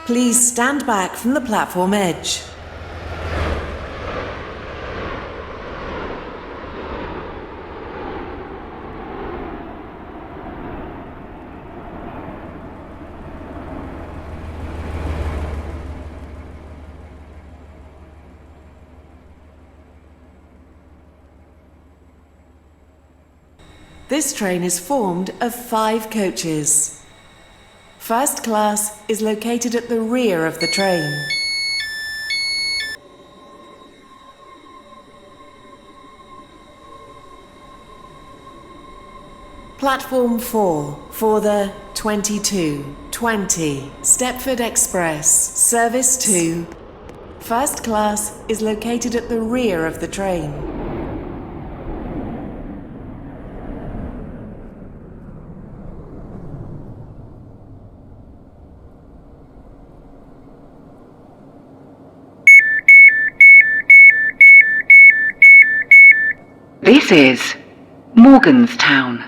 Please stand back from the platform edge. This train is formed of 5 coaches. First class is located at the rear of the train. Platform 4 for the 2220 Stepford Express Service 2. First class is located at the rear of the train. This is Morganstown.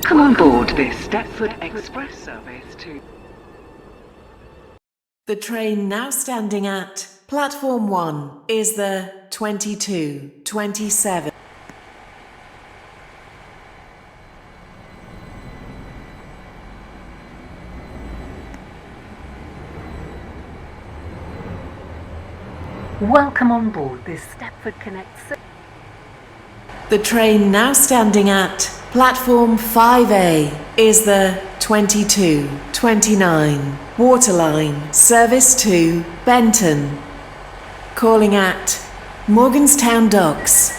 Come on board this Stepford Express service to... The train now standing at Platform 1 is the 2227. Welcome on board this Stepford Connect. The train now standing at Platform 5A is the 2229 Waterline Service to Benton. Calling at Morganstown Docks.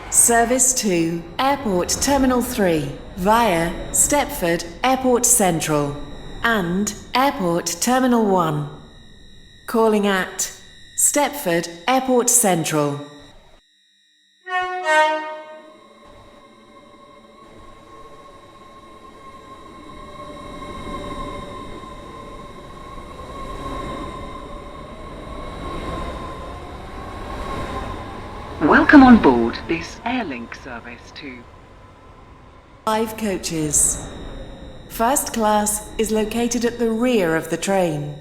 Service to Airport Terminal 3 via Stepford Airport Central and Airport Terminal 1. Calling at Stepford Airport Central. Welcome on board this Airlink service to... 5 coaches. First class is located at the rear of the train.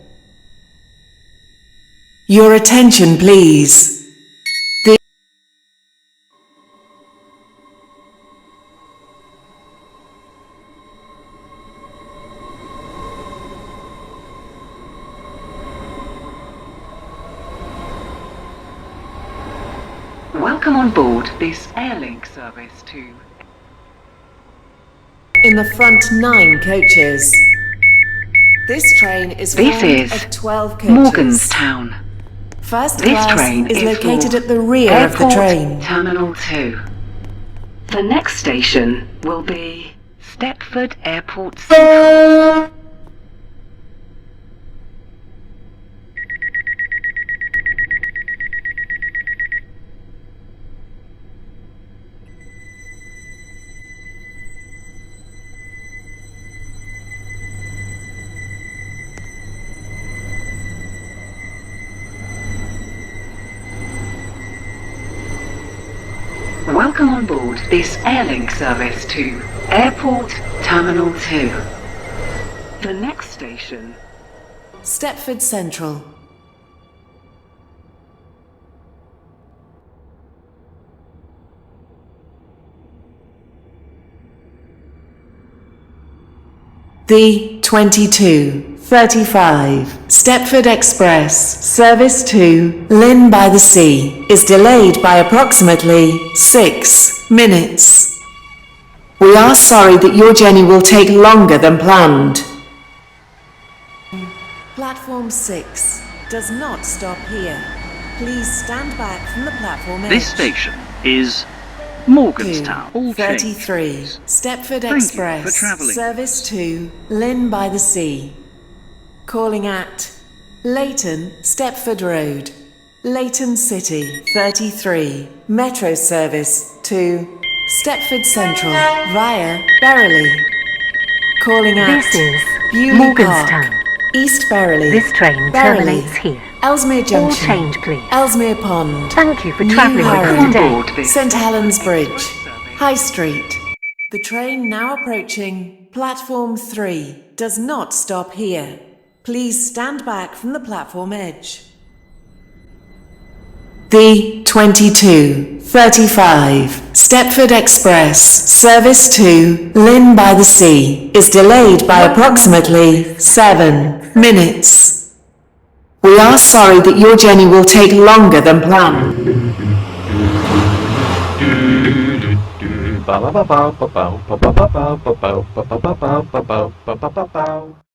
Your attention, please. Welcome on board this Airlink service to... In the front 9 coaches. This train is formed of 12 coaches. Morganstown. First class is located at the rear of the train. Terminal 2. The next station will be Stepford Airport Central. Welcome on board this Airlink service to Airport Terminal 2. The next station... Stepford Central. The 2235 Stepford Express Service to Lynn by the Sea is delayed by approximately 6 minutes. We are sorry that your journey will take longer than planned. Platform 6 does not stop here. Please stand back from the platform edge. This station is Morganstown. All 33, change. Stepford Thank you for Express, travelling. service to Lynn by the Sea. Calling at Leighton, Stepford Road, Leighton City, 33. Metro service to Stepford Central via Berrily. Calling at This is Bewley Morganstown. Park, East Berrily. This train Berrily, terminates here. Ellesmere Junction, All change, please. Ellesmere Pond, Thank you for New travelling with us Harrow, On today. board this St Helens Stepford Bridge, Express service. High Street. The train now approaching Platform 3 does not stop here. Please stand back from the platform edge. The 22:35 Stepford Express service to Lynn by the Sea is delayed by approximately 7 minutes. We are sorry that your journey will take longer than planned. Ba ba ba ba ba ba ba ba ba ba ba ba ba ba ba ba ba ba ba ba.